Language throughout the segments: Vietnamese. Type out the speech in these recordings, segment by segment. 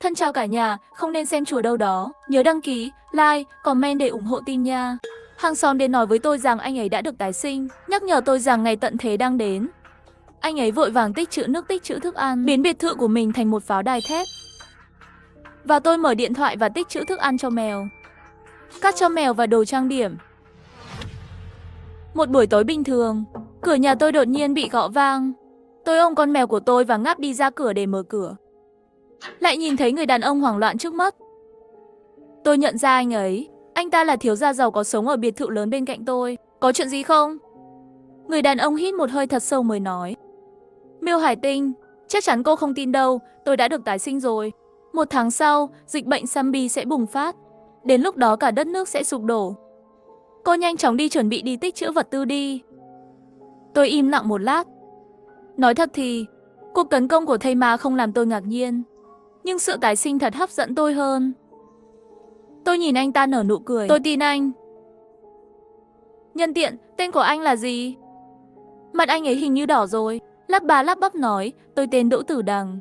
Thân chào cả nhà, không nên xem chùa đâu đó. Nhớ đăng ký, like, comment để ủng hộ team nha. Hàng xóm đến nói với tôi rằng anh ấy đã được tái sinh, nhắc nhở tôi rằng ngày tận thế đang đến. Anh ấy vội vàng tích trữ nước, tích trữ thức ăn, biến biệt thự của mình thành một pháo đài thép. Và tôi mở điện thoại và tích trữ thức ăn cho mèo, cát cho mèo và đồ trang điểm. Một buổi tối bình thường, cửa nhà tôi đột nhiên bị gõ vang. Tôi ôm con mèo của tôi và ngáp đi ra cửa để mở cửa. Lại nhìn thấy người đàn ông hoảng loạn trước mắt. Tôi nhận ra anh ấy. Anh ta là thiếu gia giàu có sống ở biệt thự lớn bên cạnh tôi. Có chuyện gì không? Người đàn ông hít một hơi thật sâu mới nói. Miêu Hải Tinh, chắc chắn cô không tin đâu, tôi đã được tái sinh rồi. 1 tháng sau, dịch bệnh zombie sẽ bùng phát. Đến lúc đó cả đất nước sẽ sụp đổ. Cô nhanh chóng đi chuẩn bị đi tích trữ vật tư đi. Tôi im lặng một lát. Nói thật thì, cuộc tấn công của thây ma không làm tôi ngạc nhiên. Nhưng sự tái sinh thật hấp dẫn tôi hơn. Tôi nhìn anh ta nở nụ cười. Tôi tin anh. Nhân tiện, tên của anh là gì? Mặt anh ấy hình như đỏ rồi. Lắp bà lắp bắp nói, tôi tên Đỗ Tử Đằng.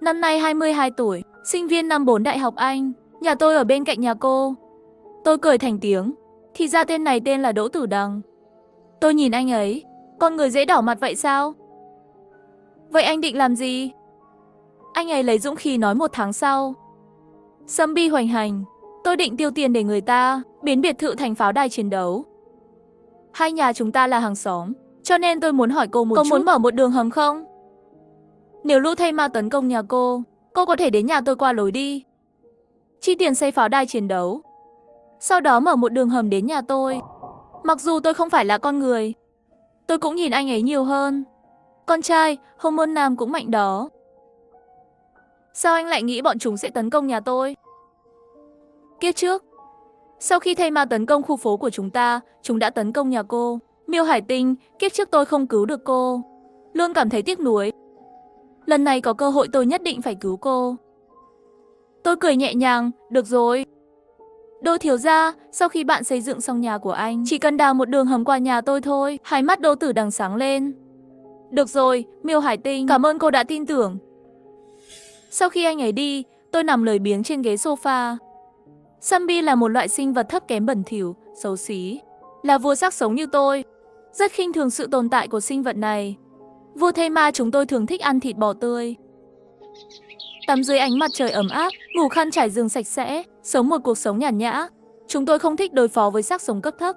Năm nay 22 tuổi, sinh viên năm 4 Đại học Anh. Nhà tôi ở bên cạnh nhà cô. Tôi cười thành tiếng. Thì ra tên này tên là Đỗ Tử Đằng. Tôi nhìn anh ấy. Con người dễ đỏ mặt vậy sao? Vậy anh định làm gì? Anh ấy lấy dũng khí nói 1 tháng sau. Zombie hoành hành. Tôi định tiêu tiền để người ta biến biệt thự thành pháo đài chiến đấu. Hai nhà chúng ta là hàng xóm, cho nên tôi muốn hỏi cô một chút. Cô muốn mở một đường hầm không? Nếu lũ thây ma tấn công nhà cô có thể đến nhà tôi qua lối đi. Chi tiền xây pháo đài chiến đấu. Sau đó mở một đường hầm đến nhà tôi. Mặc dù tôi không phải là con người, tôi cũng nhìn anh ấy nhiều hơn. Con trai, hormone nam cũng mạnh đó. Sao anh lại nghĩ bọn chúng sẽ tấn công nhà tôi? Kiếp trước, sau khi thây ma tấn công khu phố của chúng đã tấn công nhà cô. Miêu Hải Tinh, kiếp trước tôi không cứu được cô. Luôn cảm thấy tiếc nuối. Lần này có cơ hội tôi nhất định phải cứu cô. Tôi cười nhẹ nhàng, được rồi. Đỗ thiếu gia, sau khi bạn xây dựng xong nhà của anh, chỉ cần đào một đường hầm qua nhà tôi thôi. Hai mắt Đỗ Tử Đằng sáng lên. Được rồi, Miêu Hải Tinh, cảm ơn cô đã tin tưởng. Sau khi anh ấy đi, tôi nằm lười biếng trên ghế sofa. Zombie là một loại sinh vật thấp kém bẩn thỉu, xấu xí. Là vua xác sống như tôi, rất khinh thường sự tồn tại của sinh vật này. Vua thây ma chúng tôi thường thích ăn thịt bò tươi, tắm dưới ánh mặt trời ấm áp, ngủ khăn trải giường sạch sẽ, sống một cuộc sống nhàn nhã. Chúng tôi không thích đối phó với xác sống cấp thấp.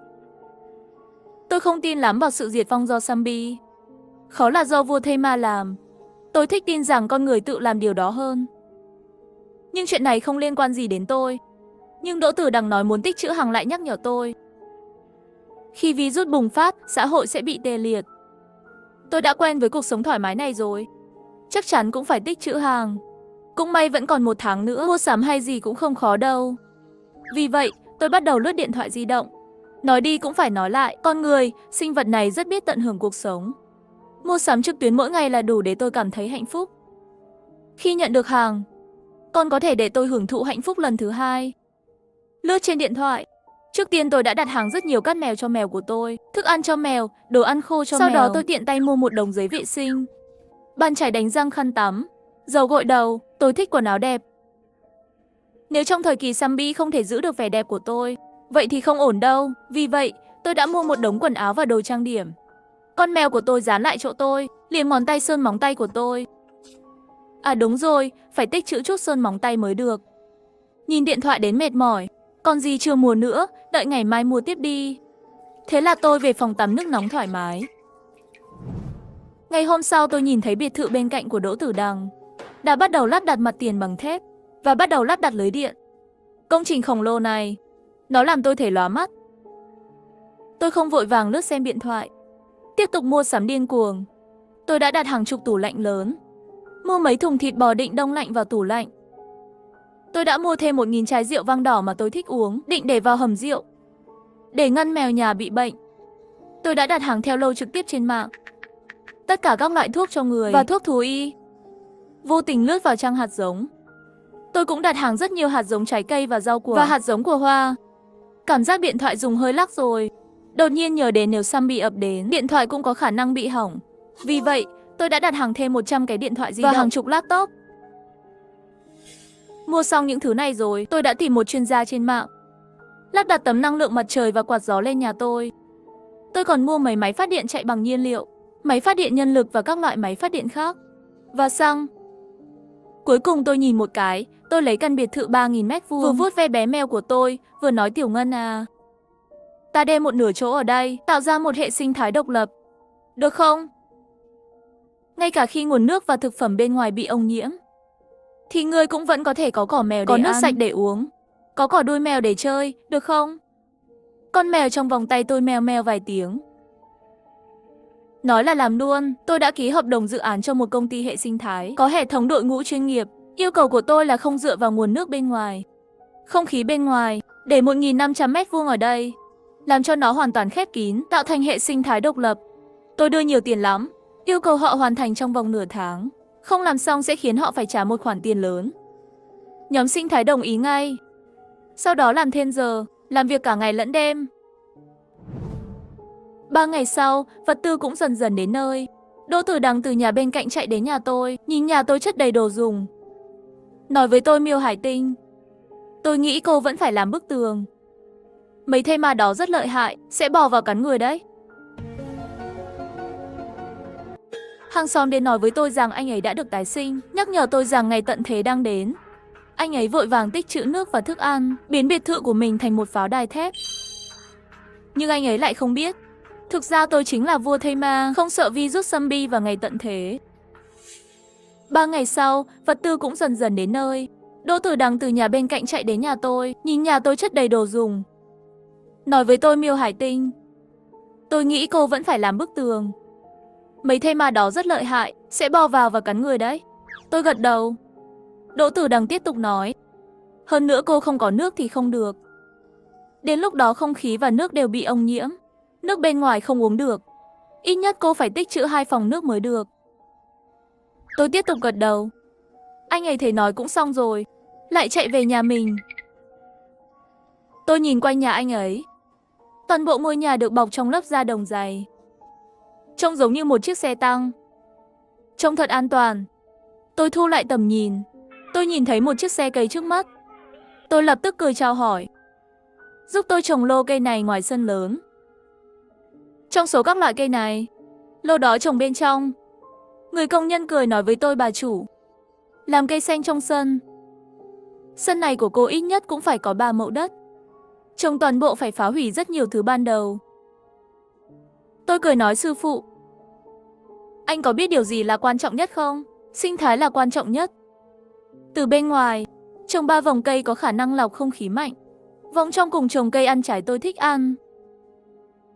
Tôi không tin lắm vào sự diệt vong do zombie. Khó là do vua thây ma làm. Tôi thích tin rằng con người tự làm điều đó hơn. Nhưng chuyện này không liên quan gì đến tôi. Nhưng Đỗ Tử Đằng nói muốn tích trữ hàng lại nhắc nhở tôi. Khi virus bùng phát, xã hội sẽ bị tê liệt. Tôi đã quen với cuộc sống thoải mái này rồi. Chắc chắn cũng phải tích trữ hàng. Cũng may vẫn còn 1 tháng nữa, mua sắm hay gì cũng không khó đâu. Vì vậy, tôi bắt đầu lướt điện thoại di động. Nói đi cũng phải nói lại, con người, sinh vật này rất biết tận hưởng cuộc sống. Mua sắm trực tuyến mỗi ngày là đủ để tôi cảm thấy hạnh phúc. Khi nhận được hàng, còn có thể để tôi hưởng thụ hạnh phúc lần thứ hai. Lướt trên điện thoại. Trước tiên tôi đã đặt hàng rất nhiều cát mèo cho mèo của tôi, thức ăn cho mèo, đồ ăn khô cho mèo. Sau đó tôi tiện tay mua một đống giấy vệ sinh, bàn chải đánh răng, khăn tắm, dầu gội đầu. Tôi thích quần áo đẹp. Nếu trong thời kỳ zombie không thể giữ được vẻ đẹp của tôi, vậy thì không ổn đâu. Vì vậy, tôi đã mua một đống quần áo và đồ trang điểm. Con mèo của tôi dán lại chỗ tôi, liếm ngón tay sơn móng tay của tôi. À đúng rồi, phải tích trữ chút sơn móng tay mới được. Nhìn điện thoại đến mệt mỏi, còn gì chưa mua nữa, đợi ngày mai mua tiếp đi. Thế là tôi về phòng tắm nước nóng thoải mái. Ngày hôm sau tôi nhìn thấy biệt thự bên cạnh của Đỗ Tử Đằng đã bắt đầu lắp đặt mặt tiền bằng thép và bắt đầu lắp đặt lưới điện. Công trình khổng lồ này, nó làm tôi thấy lóa mắt. Tôi không vội vàng lướt xem điện thoại, tiếp tục mua sắm điên cuồng. Tôi đã đặt hàng chục tủ lạnh lớn, mua mấy thùng thịt bò định đông lạnh vào tủ lạnh. Tôi đã mua thêm 1000 chai rượu vang đỏ mà tôi thích uống, định để vào hầm rượu, để ngăn mèo nhà bị bệnh. Tôi đã đặt hàng theo lô trực tiếp trên mạng. Tất cả các loại thuốc cho người và thuốc thú y. Vô tình lướt vào trang hạt giống. Tôi cũng đặt hàng rất nhiều hạt giống trái cây và rau quả và hạt giống của hoa. Cảm giác điện thoại dùng hơi lắc rồi. Đột nhiên nhớ đến nếu zombie ập đến, điện thoại cũng có khả năng bị hỏng. Vì vậy, tôi đã đặt hàng thêm 100 cái điện thoại di động và hàng chục laptop. Mua xong những thứ này rồi, tôi đã tìm một chuyên gia trên mạng. Lắp đặt tấm năng lượng mặt trời và quạt gió lên nhà tôi. Tôi còn mua mấy máy phát điện chạy bằng nhiên liệu, máy phát điện nhân lực và các loại máy phát điện khác. Và xăng. Cuối cùng tôi nhìn một cái, tôi lấy căn biệt thự 3.000 mét vuông, vừa vuốt ve bé mèo của tôi, vừa nói Tiểu Ngân à. Ta đem một nửa chỗ ở đây, tạo ra một hệ sinh thái độc lập. Được không? Ngay cả khi nguồn nước và thực phẩm bên ngoài bị ô nhiễm, thì ngươi cũng vẫn có thể có cỏ mèo để Có nước ăn, sạch để uống, có cỏ đuôi mèo để chơi, được không? Con mèo trong vòng tay tôi meo meo vài tiếng. Nói là làm luôn, tôi đã ký hợp đồng dự án cho một công ty hệ sinh thái, có hệ thống đội ngũ chuyên nghiệp. Yêu cầu của tôi là không dựa vào nguồn nước bên ngoài, không khí bên ngoài, để 1.500 mét vuông ở đây, làm cho nó hoàn toàn khép kín, tạo thành hệ sinh thái độc lập. Tôi đưa nhiều tiền lắm, yêu cầu họ hoàn thành trong vòng nửa tháng. Không làm xong sẽ khiến họ phải trả một khoản tiền lớn. Nhóm sinh thái đồng ý ngay. Sau đó làm thêm giờ, làm việc cả ngày lẫn đêm. 3 ngày sau, vật tư cũng dần dần đến nơi. Đỗ Tử Đằng từ nhà bên cạnh chạy đến nhà tôi, nhìn nhà tôi chất đầy đồ dùng. Nói với tôi Miêu Hải Tinh, tôi nghĩ cô vẫn phải làm bức tường. Mấy thây ma đó rất lợi hại, sẽ bò vào cắn người đấy. Hàng xóm đến nói với tôi rằng anh ấy đã được tái sinh, nhắc nhở tôi rằng ngày tận thế đang đến. Anh ấy vội vàng tích trữ nước và thức ăn, biến biệt thự của mình thành một pháo đài thép. Nhưng anh ấy lại không biết, thực ra tôi chính là vua thây ma, không sợ virus zombie và ngày tận thế. 3 ngày sau, vật tư cũng dần dần đến nơi. Đỗ Tử Đằng từ nhà bên cạnh chạy đến nhà tôi, nhìn nhà tôi chất đầy đồ dùng. Nói với tôi Miêu Hải Tinh, tôi nghĩ cô vẫn phải làm bức tường. Mấy thây ma đó rất lợi hại, sẽ bò vào và cắn người đấy. Tôi gật đầu. Đỗ Tử Đằng tiếp tục nói, hơn nữa cô không có nước thì không được. Đến lúc đó không khí và nước đều bị ô nhiễm, nước bên ngoài không uống được. Ít nhất cô phải tích trữ 2 phòng nước mới được. Tôi tiếp tục gật đầu. Anh ấy thấy nói cũng xong rồi, lại chạy về nhà mình. Tôi nhìn quanh nhà anh ấy. Toàn bộ ngôi nhà được bọc trong lớp da đồng dày, trông giống như một chiếc xe tăng. Trông thật an toàn. Tôi thu lại tầm nhìn. Tôi nhìn thấy một chiếc xe cây trước mắt. Tôi lập tức cười chào hỏi. Giúp tôi trồng lô cây này ngoài sân lớn. Trong số các loại cây này, lô đó trồng bên trong. Người công nhân cười nói với tôi bà chủ, làm cây xanh trong sân. Sân này của cô ít nhất cũng phải có 3 mẫu đất. Trồng toàn bộ phải phá hủy rất nhiều thứ ban đầu. Tôi cười nói sư phụ, anh có biết điều gì là quan trọng nhất không? Sinh thái là quan trọng nhất. Từ bên ngoài, trồng 3 vòng cây có khả năng lọc không khí mạnh. Vòng trong cùng trồng cây ăn trái tôi thích ăn.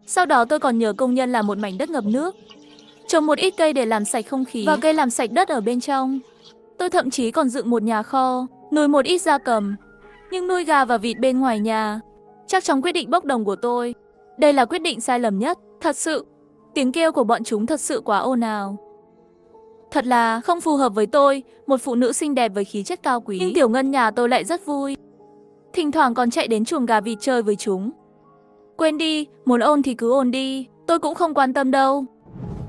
Sau đó tôi còn nhờ công nhân làm một mảnh đất ngập nước, trồng một ít cây để làm sạch không khí và cây làm sạch đất ở bên trong. Tôi thậm chí còn dựng một nhà kho, nuôi một ít gia cầm, nhưng nuôi gà và vịt bên ngoài nhà. Chắc trong quyết định bốc đồng của tôi, đây là quyết định sai lầm nhất, thật sự. Tiếng kêu của bọn chúng thật sự quá ồn ào. Thật là không phù hợp với tôi, một phụ nữ xinh đẹp với khí chất cao quý. Nhưng Tiểu Ngân nhà tôi lại rất vui. Thỉnh thoảng còn chạy đến chuồng gà vịt chơi với chúng. Quên đi, muốn ôn thì cứ ôn đi, tôi cũng không quan tâm đâu.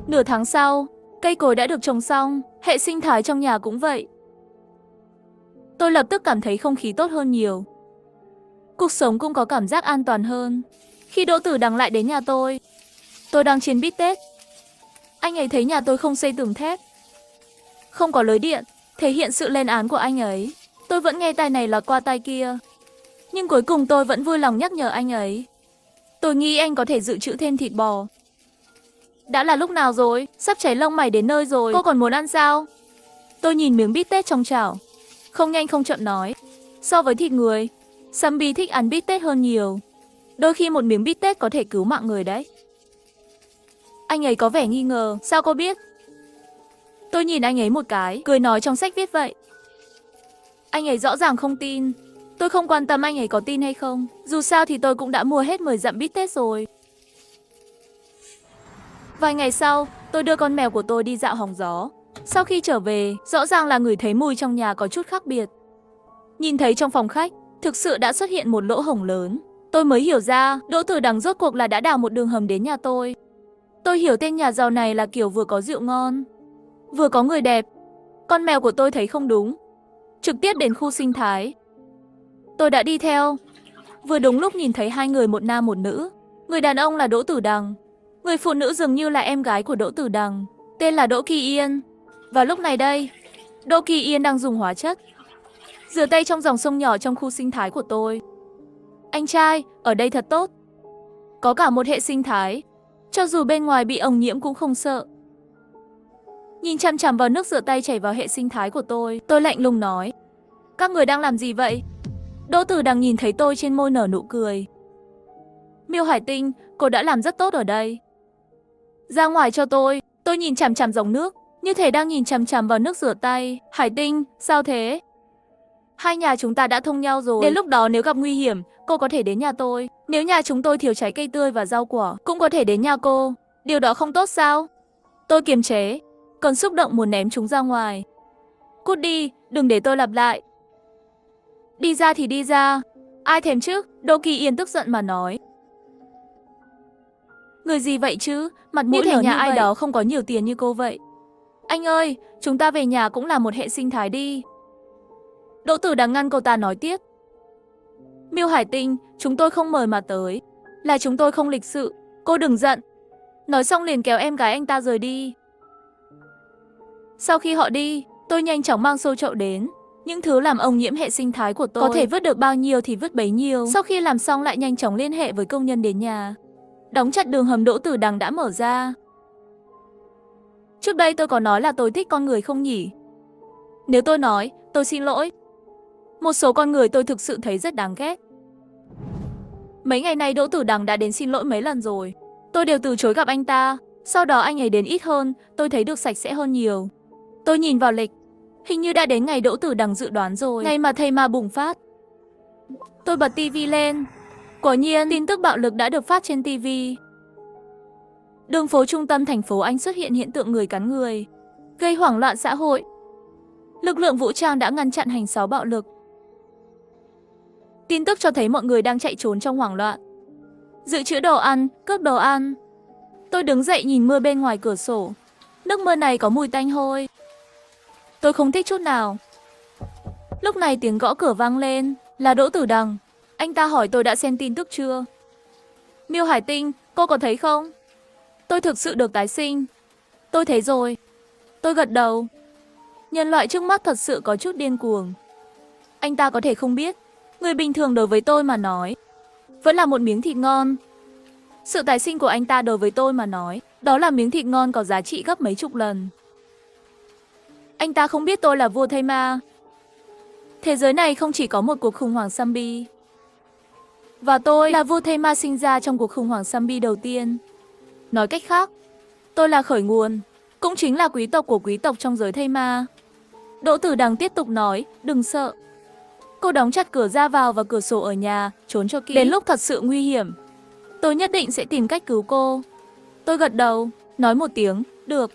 Nửa tháng sau, cây cối đã được trồng xong, hệ sinh thái trong nhà cũng vậy. Tôi lập tức cảm thấy không khí tốt hơn nhiều. Cuộc sống cũng có cảm giác an toàn hơn. Khi Đỗ Tử Đằng lại đến nhà tôi đang chiên bít tết. Anh ấy thấy nhà tôi không xây tường thép, không có lưới điện, thể hiện sự lên án của anh ấy. Tôi vẫn nghe tai này lọt qua tai kia, nhưng cuối cùng tôi vẫn vui lòng nhắc nhở anh ấy. Tôi nghĩ anh có thể dự trữ thêm thịt bò. Đã là lúc nào rồi? Sắp cháy lông mày đến nơi rồi, cô còn muốn ăn sao? Tôi nhìn miếng bít tết trong chảo, không nhanh không chậm nói. So với thịt người, zombie thích ăn bít tết hơn nhiều. Đôi khi một miếng bít tết có thể cứu mạng người đấy. Anh ấy có vẻ nghi ngờ, sao cô biết? Tôi nhìn anh ấy một cái, cười nói trong sách viết vậy. Anh ấy rõ ràng không tin. Tôi không quan tâm anh ấy có tin hay không. Dù sao thì tôi cũng đã mua hết 10 dặm bít tết rồi. Vài ngày sau, tôi đưa con mèo của tôi đi dạo hóng gió. Sau khi trở về, rõ ràng là ngửi thấy mùi trong nhà có chút khác biệt. Nhìn thấy trong phòng khách, thực sự đã xuất hiện một lỗ hổng lớn. Tôi mới hiểu ra, Đỗ Tử Đằng rốt cuộc là đã đào một đường hầm đến nhà tôi. Tôi hiểu tên nhà giàu này là kiểu vừa có rượu ngon, vừa có người đẹp. Con mèo của tôi thấy không đúng. trực tiếp đến khu sinh thái. Tôi đã đi theo. Vừa đúng lúc nhìn thấy hai người, một nam một nữ. Người đàn ông là Đỗ Tử Đằng. Người phụ nữ dường như là em gái của Đỗ Tử Đằng, tên là Đỗ Kỳ Yên. Và lúc này đây, Đỗ Kỳ Yên đang dùng hóa chất rửa tay trong dòng sông nhỏ trong khu sinh thái của tôi. Anh trai, ở đây thật tốt. Có cả một hệ sinh thái. Cho dù bên ngoài bị ồng nhiễm cũng không sợ. Nhìn chằm chằm vào nước rửa tay chảy vào hệ sinh thái của tôi lạnh lùng nói. Các người đang làm gì vậy? Đỗ Tử Đằng nhìn thấy tôi, trên môi nở nụ cười. Miêu Hải Tinh, cô đã làm rất tốt ở đây. Ra ngoài cho tôi nhìn chằm chằm dòng nước, như thể đang nhìn chằm chằm vào nước rửa tay. Hải Tinh, sao thế? Hai nhà chúng ta đã thông nhau rồi. Đến lúc đó nếu gặp nguy hiểm, cô có thể đến nhà tôi. Nếu nhà chúng tôi thiếu trái cây tươi và rau quả, cũng có thể đến nhà cô. Điều đó không tốt sao? Tôi kiềm chế, còn xúc động muốn ném chúng ra ngoài. Cút đi, đừng để tôi lặp lại. Đi ra thì đi ra. Ai thèm chứ? Đỗ Kỳ Yên tức giận mà nói. Người gì vậy chứ? Mặt mũi lớn như ai đó không có nhiều tiền như cô vậy. Anh ơi, chúng ta về nhà cũng là một hệ sinh thái đi. Đỗ Tử Đằng ngăn cô ta nói tiếp. Miêu Hải Tinh, chúng tôi không mời mà tới. Là chúng tôi không lịch sự. Cô đừng giận. Nói xong liền kéo em gái anh ta rời đi. Sau khi họ đi, tôi nhanh chóng mang xô chậu đến. Những thứ làm ô nhiễm hệ sinh thái của tôi có thể vứt được bao nhiêu thì vứt bấy nhiêu. Sau khi làm xong lại nhanh chóng liên hệ với công nhân đến nhà. Đóng chặt đường hầm Đỗ Tử Đằng đã mở ra. Trước đây tôi có nói là tôi thích con người không nhỉ? Nếu tôi nói, tôi xin lỗi. Một số con người tôi thực sự thấy rất đáng ghét. Mấy ngày nay Đỗ Tử Đằng đã đến xin lỗi mấy lần rồi. Tôi đều từ chối gặp anh ta. Sau đó anh ấy đến ít hơn, tôi thấy được sạch sẽ hơn nhiều. Tôi nhìn vào lịch, hình như đã đến ngày Đỗ Tử Đằng dự đoán rồi, ngày mà thây ma bùng phát. Tôi bật tivi lên. Quả nhiên, tin tức bạo lực đã được phát trên tivi. Đường phố trung tâm thành phố Anh xuất hiện hiện tượng người cắn người, gây hoảng loạn xã hội. Lực lượng vũ trang đã ngăn chặn hành xáo bạo lực. Tin tức cho thấy mọi người đang chạy trốn trong hoảng loạn, dự trữ đồ ăn, cướp đồ ăn. Tôi đứng dậy nhìn mưa bên ngoài cửa sổ. Nước mưa này có mùi tanh hôi. Tôi không thích chút nào. Lúc này tiếng gõ cửa vang lên, là Đỗ Tử Đằng. Anh ta hỏi tôi đã xem tin tức chưa. Miêu Hải Tinh, cô có thấy không? Tôi thực sự được tái sinh. Tôi thấy rồi. Tôi gật đầu. Nhân loại trước mắt thật sự có chút điên cuồng. Anh ta có thể không biết, người bình thường đối với tôi mà nói vẫn là một miếng thịt ngon. Sự tái sinh của anh ta đối với tôi mà nói, đó là miếng thịt ngon có giá trị gấp mấy chục lần. Anh ta không biết tôi là vua thây ma. Thế giới này không chỉ có một cuộc khủng hoảng zombie. Và tôi là vua thây ma sinh ra trong cuộc khủng hoảng zombie đầu tiên. Nói cách khác, tôi là khởi nguồn, cũng chính là quý tộc của quý tộc trong giới thây ma. Đỗ Tử Đằng tiếp tục nói, đừng sợ. Cô đóng chặt cửa ra vào và cửa sổ ở nhà, trốn cho kỹ. Đến lúc thật sự nguy hiểm, tôi nhất định sẽ tìm cách cứu cô. Tôi gật đầu, nói một tiếng, được.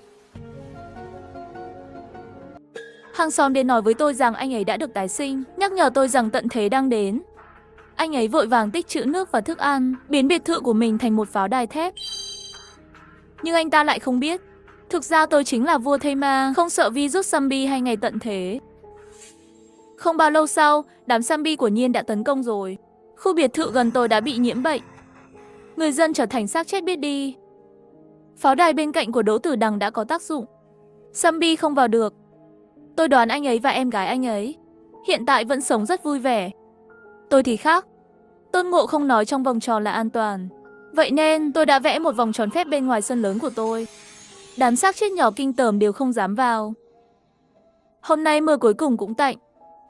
Hàng xóm đến nói với tôi rằng anh ấy đã được tái sinh, nhắc nhở tôi rằng tận thế đang đến. Anh ấy vội vàng tích trữ nước và thức ăn, biến biệt thự của mình thành một pháo đài thép. Nhưng anh ta lại không biết, thực ra tôi chính là vua thây ma, không sợ virus zombie hay ngày tận thế. Không bao lâu sau, đám zombie của Nhiên đã tấn công rồi. Khu biệt thự gần tôi đã bị nhiễm bệnh. Người dân trở thành xác chết biết đi. Pháo đài bên cạnh của Đỗ Tử Đằng đã có tác dụng. Zombie không vào được. Tôi đoán anh ấy và em gái anh ấy hiện tại vẫn sống rất vui vẻ. Tôi thì khác. Tôn Ngộ không nói trong vòng tròn là an toàn. Vậy nên tôi đã vẽ một vòng tròn phép bên ngoài sân lớn của tôi. Đám xác chết nhỏ kinh tởm đều không dám vào. Hôm nay mưa cuối cùng cũng tạnh.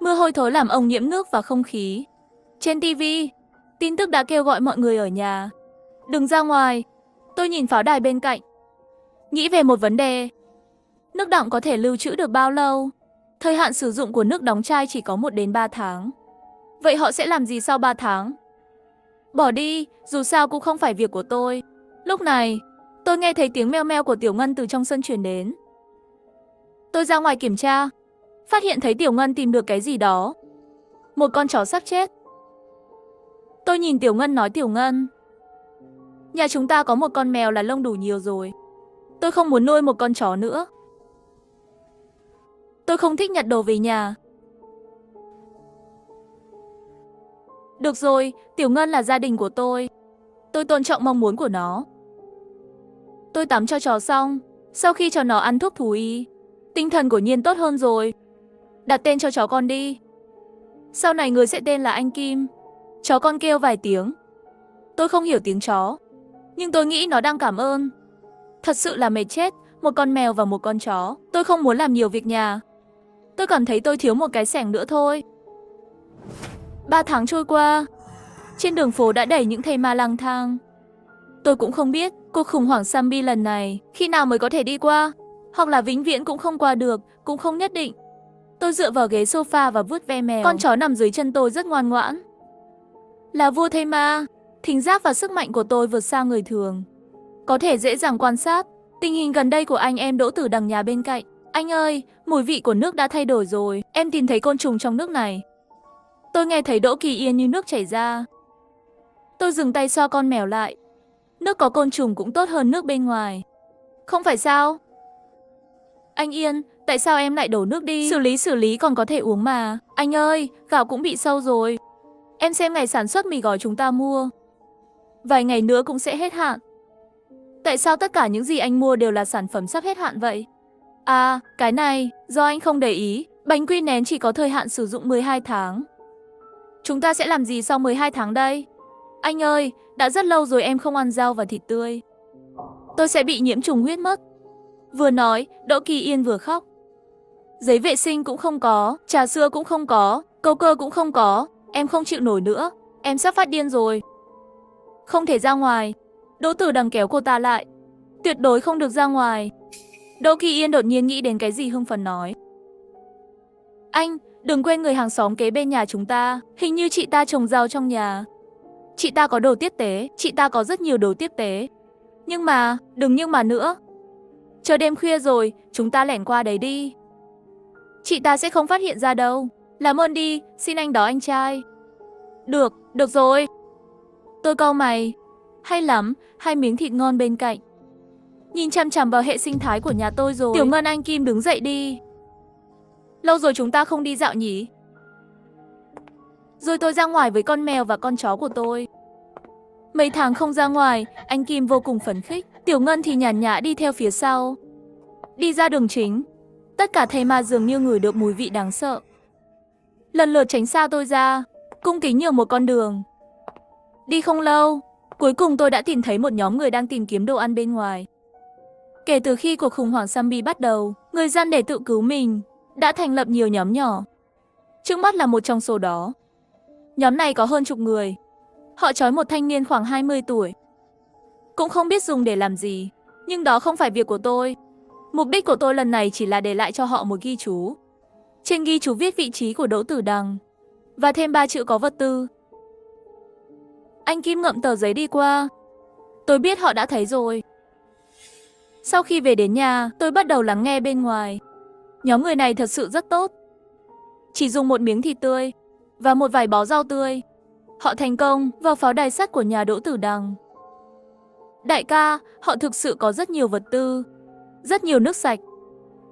Mưa hôi thối làm ô nhiễm nước và không khí. Trên TV, tin tức đã kêu gọi mọi người ở nhà đừng ra ngoài. Tôi nhìn pháo đài bên cạnh, nghĩ về một vấn đề. Nước đọng có thể lưu trữ được bao lâu? Thời hạn sử dụng của nước đóng chai chỉ có 1 đến 3 tháng. Vậy họ sẽ làm gì sau 3 tháng? Bỏ đi, dù sao cũng không phải việc của tôi. Lúc này, tôi nghe thấy tiếng meo meo của Tiểu Ngân từ trong sân truyền đến. Tôi ra ngoài kiểm tra, phát hiện thấy Tiểu Ngân tìm được cái gì đó. Một con chó sắp chết. Tôi nhìn Tiểu Ngân nói, Tiểu Ngân, nhà chúng ta có một con mèo là lông đủ nhiều rồi. Tôi không muốn nuôi một con chó nữa. Tôi không thích nhặt đồ về nhà. Được rồi, Tiểu Ngân là gia đình của tôi. Tôi tôn trọng mong muốn của nó. Tôi tắm cho chó xong, sau khi cho nó ăn thuốc thú y, tinh thần của Nhiên tốt hơn rồi. Đặt tên cho chó con đi. Sau này người sẽ tên là anh Kim. Chó con kêu vài tiếng. Tôi không hiểu tiếng chó, nhưng tôi nghĩ nó đang cảm ơn. Thật sự là mệt chết, một con mèo và một con chó. Tôi không muốn làm nhiều việc nhà. Tôi cảm thấy tôi thiếu một cái xẻng nữa thôi. 3 tháng trôi qua, trên đường phố đã đầy những thây ma lang thang. Tôi cũng không biết cuộc khủng hoảng zombie lần này khi nào mới có thể đi qua, hoặc là vĩnh viễn cũng không qua được, cũng không nhất định. Tôi dựa vào ghế sofa và vuốt ve mèo. Con chó nằm dưới chân tôi rất ngoan ngoãn. Là vua thây ma, thính giác và sức mạnh của tôi vượt xa người thường. Có thể dễ dàng quan sát tình hình gần đây của anh em Đỗ Tử Đằng nhà bên cạnh. Anh ơi, mùi vị của nước đã thay đổi rồi. Em tìm thấy côn trùng trong nước này. Tôi nghe thấy Đỗ Kỳ Yên như nước chảy ra. Tôi dừng tay xoa con mèo lại. Nước có côn trùng cũng tốt hơn nước bên ngoài. Không phải sao? Anh Yên, tại sao em lại đổ nước đi? Xử lý còn có thể uống mà. Anh ơi, gạo cũng bị sâu rồi. Em xem ngày sản xuất mì gói chúng ta mua. Vài ngày nữa cũng sẽ hết hạn. Tại sao tất cả những gì anh mua đều là sản phẩm sắp hết hạn vậy? À, cái này, do anh không để ý, bánh quy nén chỉ có thời hạn sử dụng 12 tháng. Chúng ta sẽ làm gì sau 12 tháng đây? Anh ơi, đã rất lâu rồi em không ăn rau và thịt tươi. Tôi sẽ bị nhiễm trùng huyết mất. Vừa nói, Đỗ Kỳ Yên vừa khóc. Giấy vệ sinh cũng không có, trà sữa cũng không có, câu cơ cũng không có. Em không chịu nổi nữa, em sắp phát điên rồi. Không thể ra ngoài. Đỗ Tử Đằng kéo cô ta lại. Tuyệt đối không được ra ngoài. Đỗ Kỳ Yên đột nhiên nghĩ đến cái gì hưng phấn nói. Anh, đừng quên người hàng xóm kế bên nhà chúng ta. Hình như chị ta trồng rau trong nhà. Chị ta có đồ tiếp tế, chị ta có rất nhiều đồ tiếp tế. Nhưng mà, đừng nhưng mà nữa. Chờ đêm khuya rồi, chúng ta lẻn qua đấy đi. Chị ta sẽ không phát hiện ra đâu. Làm ơn đi, xin anh đó anh trai. Được, được rồi. Tôi cau mày. Hay lắm, 2 miếng thịt ngon bên cạnh. Nhìn chằm chằm vào hệ sinh thái của nhà tôi rồi. Tiểu Ngân anh Kim đứng dậy đi. Lâu rồi chúng ta không đi dạo nhỉ? Rồi tôi ra ngoài với con mèo và con chó của tôi. Mấy tháng không ra ngoài, anh Kim vô cùng phấn khích. Tiểu Ngân thì nhàn nhã đi theo phía sau. Đi ra đường chính. Tất cả thây ma dường như ngửi được mùi vị đáng sợ. Lần lượt tránh xa tôi ra, cung kính nhường một con đường. Đi không lâu, cuối cùng tôi đã tìm thấy một nhóm người đang tìm kiếm đồ ăn bên ngoài. Kể từ khi cuộc khủng hoảng zombie bắt đầu, người dân để tự cứu mình đã thành lập nhiều nhóm nhỏ. Trước mắt là một trong số đó. Nhóm này có hơn chục người. Họ trói một thanh niên khoảng 20 tuổi. Cũng không biết dùng để làm gì, nhưng đó không phải việc của tôi. Mục đích của tôi lần này chỉ là để lại cho họ một ghi chú. Trên ghi chú viết vị trí của Đỗ Tử Đằng và thêm 3 chữ có vật tư. Anh Kim ngậm tờ giấy đi qua. Tôi biết họ đã thấy rồi. Sau khi về đến nhà, tôi bắt đầu lắng nghe bên ngoài. Nhóm người này thật sự rất tốt. Chỉ dùng một miếng thịt tươi và một vài bó rau tươi, họ thành công vào pháo đài sắt của nhà Đỗ Tử Đằng. Đại ca, họ thực sự có rất nhiều vật tư, rất nhiều nước sạch,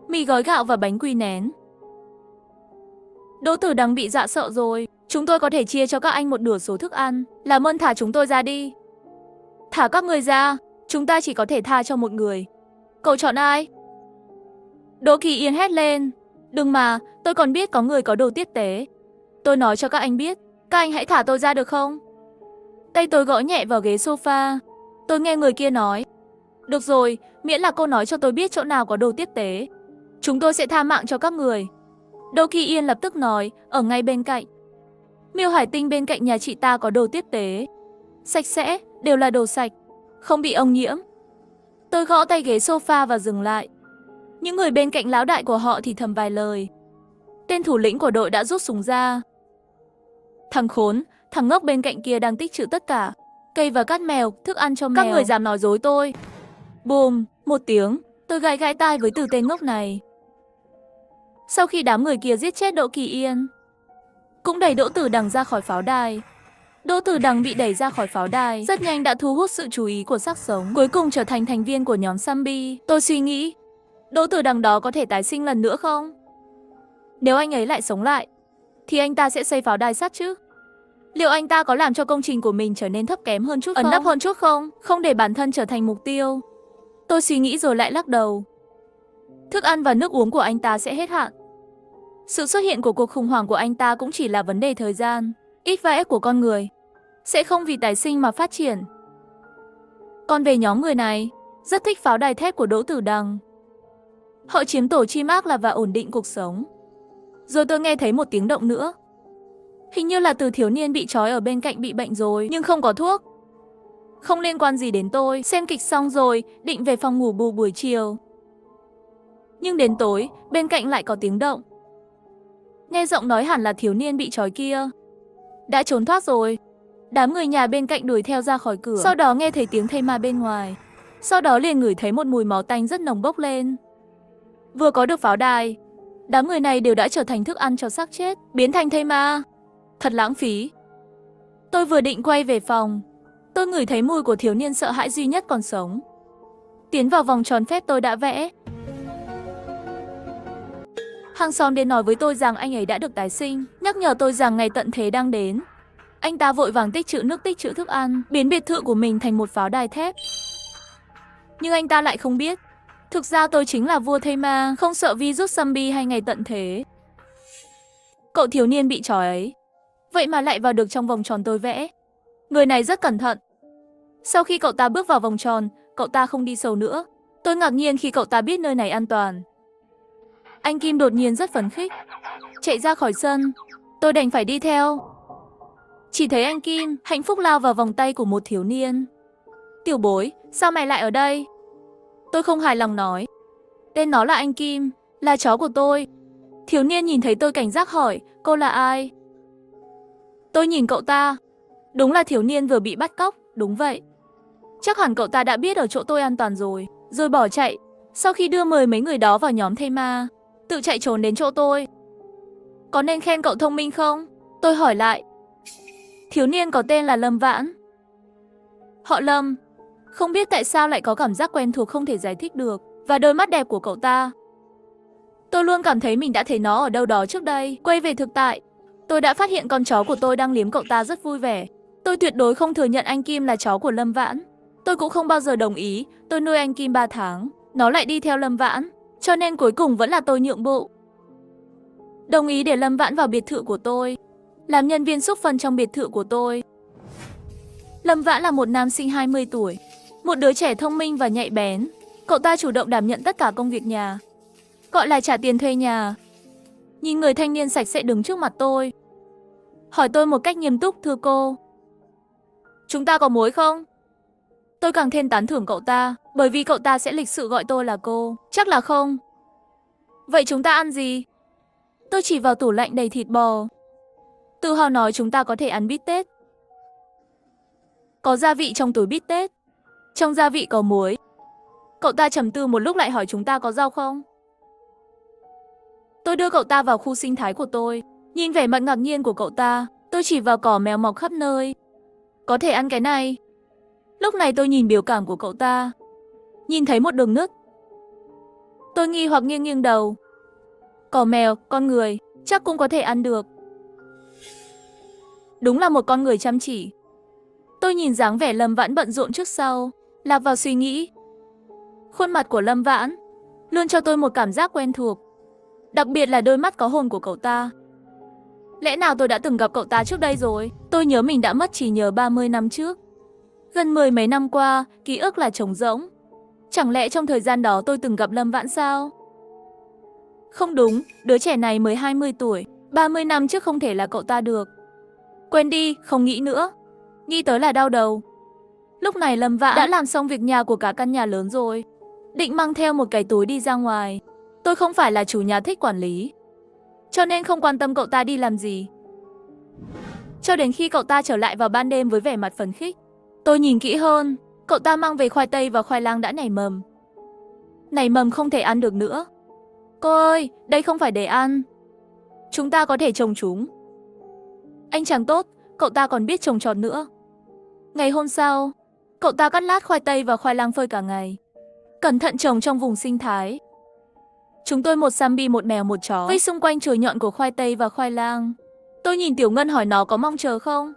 mì gói gạo và bánh quy nén. Đỗ Tử Đằng bị dọa sợ rồi. Chúng tôi có thể chia cho các anh một nửa số thức ăn. Làm ơn thả chúng tôi ra đi. Thả các người ra. Chúng ta chỉ có thể tha cho một người. Cậu chọn ai? Đỗ Kỳ Yên hét lên. Đừng mà, tôi còn biết có người có đồ tiếp tế. Tôi nói cho các anh biết. Các anh hãy thả tôi ra được không? Tay tôi gõ nhẹ vào ghế sofa. Tôi nghe người kia nói. Được rồi, miễn là cô nói cho tôi biết chỗ nào có đồ tiếp tế, chúng tôi sẽ tha mạng cho các người. Đỗ Kỳ Yên lập tức nói, ở ngay bên cạnh. Miêu Hải Tinh bên cạnh nhà chị ta có đồ tiếp tế. Sạch sẽ, đều là đồ sạch, không bị ô nhiễm. Tôi gõ tay ghế sofa và dừng lại. Những người bên cạnh lão đại của họ thì thầm vài lời. Tên thủ lĩnh của đội đã rút súng ra. Thằng khốn, thằng ngốc bên cạnh kia đang tích trữ tất cả. Cây và cát mèo, thức ăn cho mèo. Các người dám nói dối tôi. Bùm, một tiếng, tôi gãi gãi tai với từ tên ngốc này. Sau khi đám người kia giết chết Đỗ Kỳ Yên, cũng đẩy Đỗ Tử Đằng ra khỏi pháo đài. Đỗ Tử Đằng bị đẩy ra khỏi pháo đài, rất nhanh đã thu hút sự chú ý của xác sống, cuối cùng trở thành thành viên của nhóm zombie. Tôi suy nghĩ, Đỗ Tử Đằng đó có thể tái sinh lần nữa không? Nếu anh ấy lại sống lại, thì anh ta sẽ xây pháo đài sắt chứ? Liệu anh ta có làm cho công trình của mình trở nên thấp kém hơn chút không? Ẩn nấp hơn chút không? Không để bản thân trở thành mục tiêu. Tôi suy nghĩ rồi lại lắc đầu. Thức ăn và nước uống của anh ta sẽ hết hạn. Sự xuất hiện của cuộc khủng hoảng của anh ta cũng chỉ là vấn đề thời gian. Ít và ép của con người sẽ không vì tái sinh mà phát triển. Còn về nhóm người này, rất thích pháo đài thép của Đỗ Tử Đằng. Họ chiếm tổ chim ác là và ổn định cuộc sống. Rồi tôi nghe thấy một tiếng động nữa. Hình như là từ thiếu niên bị trói ở bên cạnh bị bệnh rồi, nhưng không có thuốc. Không liên quan gì đến tôi, xem kịch xong rồi, định về phòng ngủ bù buổi chiều. Nhưng đến tối, bên cạnh lại có tiếng động. Nghe giọng nói hẳn là thiếu niên bị trói kia đã trốn thoát rồi. Đám người nhà bên cạnh đuổi theo ra khỏi cửa. Sau đó nghe thấy tiếng thây ma bên ngoài. Sau đó liền ngửi thấy một mùi máu tanh rất nồng bốc lên. Vừa có được pháo đài, đám người này đều đã trở thành thức ăn cho xác chết, biến thành thây ma. Thật lãng phí. Tôi vừa định quay về phòng, tôi ngửi thấy mùi của thiếu niên sợ hãi duy nhất còn sống. Tiến vào vòng tròn phép tôi đã vẽ. Hàng xóm đến nói với tôi rằng anh ấy đã được tái sinh, nhắc nhở tôi rằng ngày tận thế đang đến. Anh ta vội vàng tích trữ nước, tích trữ thức ăn, biến biệt thự của mình thành một pháo đài thép. Nhưng anh ta lại không biết, thực ra tôi chính là vua thây ma, không sợ virus zombie hay ngày tận thế. Cậu thiếu niên bị trói ấy, vậy mà lại vào được trong vòng tròn tôi vẽ. Người này rất cẩn thận. Sau khi cậu ta bước vào vòng tròn, cậu ta không đi sâu nữa. Tôi ngạc nhiên khi cậu ta biết nơi này an toàn. Anh Kim đột nhiên rất phấn khích, chạy ra khỏi sân. Tôi đành phải đi theo. Chỉ thấy anh Kim hạnh phúc lao vào vòng tay của một thiếu niên. Tiểu bối, sao mày lại ở đây? Tôi không hài lòng nói. Tên nó là anh Kim, là chó của tôi. Thiếu niên nhìn thấy tôi cảnh giác hỏi, cô là ai? Tôi nhìn cậu ta. Đúng là thiếu niên vừa bị bắt cóc, đúng vậy. Chắc hẳn cậu ta đã biết ở chỗ tôi an toàn rồi bỏ chạy. Sau khi đưa mời mấy người đó vào nhóm thây ma, tự chạy trốn đến chỗ tôi. Có nên khen cậu thông minh không? Tôi hỏi lại. Thiếu niên có tên là Lâm Vãn. Họ Lâm. Không biết tại sao lại có cảm giác quen thuộc không thể giải thích được. Và đôi mắt đẹp của cậu ta, tôi luôn cảm thấy mình đã thấy nó ở đâu đó trước đây. Quay về thực tại, tôi đã phát hiện con chó của tôi đang liếm cậu ta rất vui vẻ. Tôi tuyệt đối không thừa nhận anh Kim là chó của Lâm Vãn. Tôi cũng không bao giờ đồng ý. Tôi nuôi anh Kim 3 tháng, nó lại đi theo Lâm Vãn, cho nên cuối cùng vẫn là tôi nhượng bộ. Đồng ý để Lâm Vãn vào biệt thự của tôi, làm nhân viên xúc phân trong biệt thự của tôi. Lâm Vãn là một nam sinh 20 tuổi, một đứa trẻ thông minh và nhạy bén. Cậu ta chủ động đảm nhận tất cả công việc nhà, gọi là trả tiền thuê nhà. Nhìn người thanh niên sạch sẽ đứng trước mặt tôi, hỏi tôi một cách nghiêm túc, thưa cô, chúng ta có mối không? Tôi càng thêm tán thưởng cậu ta, bởi vì cậu ta sẽ lịch sự gọi tôi là cô. Chắc là không. Vậy chúng ta ăn gì? Tôi chỉ vào tủ lạnh đầy thịt bò. Tự hào nói chúng ta có thể ăn bít tết. Có gia vị trong túi bít tết. Trong gia vị có muối. Cậu ta trầm tư một lúc lại hỏi chúng ta có rau không? Tôi đưa cậu ta vào khu sinh thái của tôi. Nhìn vẻ mặt ngạc nhiên của cậu ta, tôi chỉ vào cỏ mèo mọc khắp nơi. Có thể ăn cái này. Lúc này tôi nhìn biểu cảm của cậu ta, nhìn thấy một đường nứt. Tôi nghi hoặc nghiêng nghiêng đầu. Cỏ mèo, con người, chắc cũng có thể ăn được. Đúng là một con người chăm chỉ. Tôi nhìn dáng vẻ Lâm Vãn bận rộn trước sau, lạc vào suy nghĩ. Khuôn mặt của Lâm Vãn luôn cho tôi một cảm giác quen thuộc, đặc biệt là đôi mắt có hồn của cậu ta. Lẽ nào tôi đã từng gặp cậu ta trước đây rồi? Tôi nhớ mình đã mất trí nhớ 30 năm trước. Gần 10 mấy năm qua, ký ức là trống rỗng. Chẳng lẽ trong thời gian đó tôi từng gặp Lâm Vãn sao? Không đúng, đứa trẻ này mới 20 tuổi, 30 năm trước không thể là cậu ta được. Quên đi, không nghĩ nữa. Nghĩ tới là đau đầu. Lúc này Lâm Vãn đã làm xong việc nhà của cả căn nhà lớn rồi, định mang theo một cái túi đi ra ngoài. Tôi không phải là chủ nhà thích quản lý, cho nên không quan tâm cậu ta đi làm gì. Cho đến khi cậu ta trở lại vào ban đêm với vẻ mặt phấn khích. Tôi nhìn kỹ hơn, cậu ta mang về khoai tây và khoai lang đã nảy mầm. Nảy mầm không thể ăn được nữa. Cô ơi, đây không phải để ăn. Chúng ta có thể trồng chúng. Anh chàng tốt, cậu ta còn biết trồng trọt nữa. Ngày hôm sau, cậu ta cắt lát khoai tây và khoai lang phơi cả ngày, cẩn thận trồng trong vùng sinh thái. Chúng tôi một zombie, một mèo, một chó, vây xung quanh chồi nhọn của khoai tây và khoai lang. Tôi nhìn Tiểu Ngân hỏi nó có mong chờ không.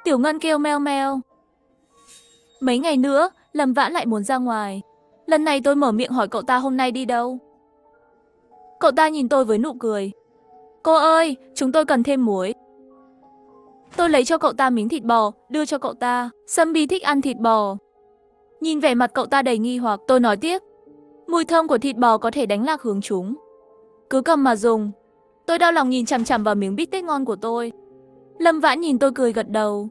Tiểu Ngân kêu meo meo. Mấy ngày nữa, Lâm Vãn lại muốn ra ngoài. Lần này tôi mở miệng hỏi cậu ta hôm nay đi đâu. Cậu ta nhìn tôi với nụ cười. Cô ơi, chúng tôi cần thêm muối. Tôi lấy cho cậu ta miếng thịt bò, đưa cho cậu ta. Sambi thích ăn thịt bò. Nhìn vẻ mặt cậu ta đầy nghi hoặc, tôi nói tiếp. Mùi thơm của thịt bò có thể đánh lạc hướng chúng. Cứ cầm mà dùng. Tôi đau lòng nhìn chằm chằm vào miếng bít tết ngon của tôi. Lâm Vãn nhìn tôi cười gật đầu.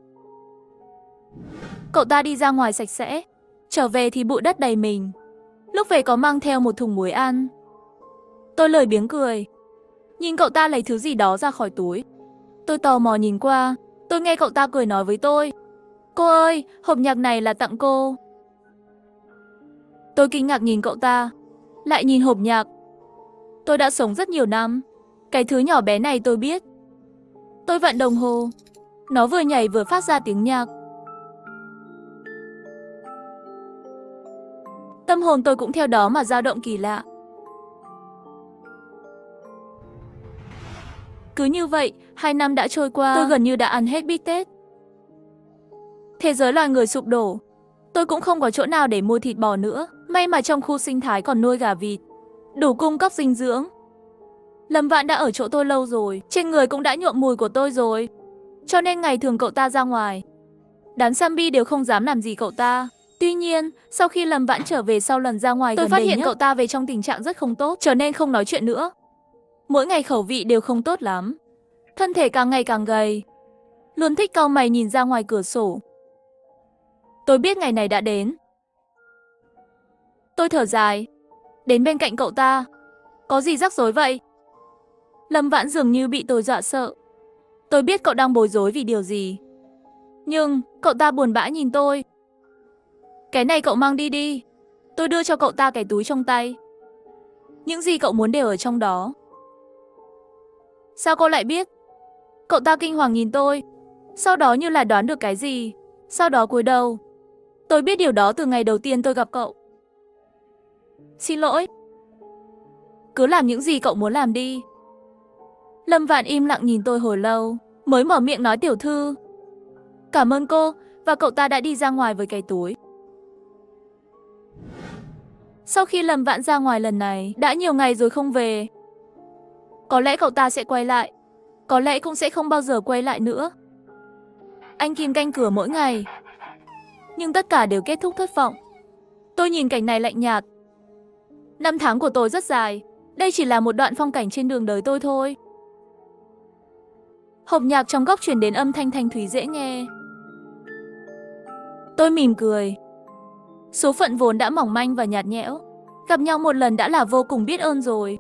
Cậu ta đi ra ngoài sạch sẽ. Trở về thì bụi đất đầy mình. Lúc về có mang theo một thùng muối ăn. Tôi lười biếng cười. Nhìn cậu ta lấy thứ gì đó ra khỏi túi. Tôi tò mò nhìn qua. Tôi nghe cậu ta cười nói với tôi. Cô ơi, hộp nhạc này là tặng cô. Tôi kinh ngạc nhìn cậu ta. Lại nhìn hộp nhạc. Tôi đã sống rất nhiều năm. Cái thứ nhỏ bé này tôi biết. Tôi vặn đồng hồ. Nó vừa nhảy vừa phát ra tiếng nhạc. Tâm hồn tôi cũng theo đó mà dao động kỳ lạ. Cứ như vậy, 2 năm đã trôi qua, tôi gần như đã ăn hết bít tết. Thế giới loài người sụp đổ. Tôi cũng không có chỗ nào để mua thịt bò nữa. May mà trong khu sinh thái còn nuôi gà vịt, đủ cung cấp dinh dưỡng. Lâm Vãn đã ở chỗ tôi lâu rồi, trên người cũng đã nhuộm mùi của tôi rồi. Cho nên ngày thường cậu ta ra ngoài, đám Sambi đều không dám làm gì cậu ta. Tuy nhiên, sau khi Lâm Vãn trở về sau lần ra ngoài tôi phát hiện cậu ta về trong tình trạng rất không tốt, trở nên không nói chuyện nữa. Mỗi ngày khẩu vị đều không tốt lắm. Thân thể càng ngày càng gầy. Luôn thích cau mày nhìn ra ngoài cửa sổ. Tôi biết ngày này đã đến. Tôi thở dài. Đến bên cạnh cậu ta. Có gì rắc rối vậy? Lâm Vãn dường như bị tôi dọa sợ. Tôi biết cậu đang bối rối vì điều gì. Nhưng cậu ta buồn bã nhìn tôi. Cái này cậu mang đi đi. Tôi đưa cho cậu ta cái túi trong tay. Những gì cậu muốn đều ở trong đó. Sao cô lại biết? Cậu ta kinh hoàng nhìn tôi. Sau đó như là đoán được cái gì. Sau đó cúi đầu. Tôi biết điều đó từ ngày đầu tiên tôi gặp cậu. Xin lỗi. Cứ làm những gì cậu muốn làm đi. Lâm Vãn im lặng nhìn tôi hồi lâu, mới mở miệng nói tiểu thư. Cảm ơn cô, và cậu ta đã đi ra ngoài với cái túi. Sau khi Lâm Vãn ra ngoài lần này, đã nhiều ngày rồi không về. Có lẽ cậu ta sẽ quay lại. Có lẽ cũng sẽ không bao giờ quay lại nữa. Anh Kim canh cửa mỗi ngày. Nhưng tất cả đều kết thúc thất vọng. Tôi nhìn cảnh này lạnh nhạt. 5 tháng của tôi rất dài. Đây chỉ là một đoạn phong cảnh trên đường đời tôi thôi. Hộp nhạc trong góc truyền đến âm thanh thanh thúy dễ nghe. Tôi mỉm cười. Số phận vốn đã mỏng manh và nhạt nhẽo. Gặp nhau một lần đã là vô cùng biết ơn rồi.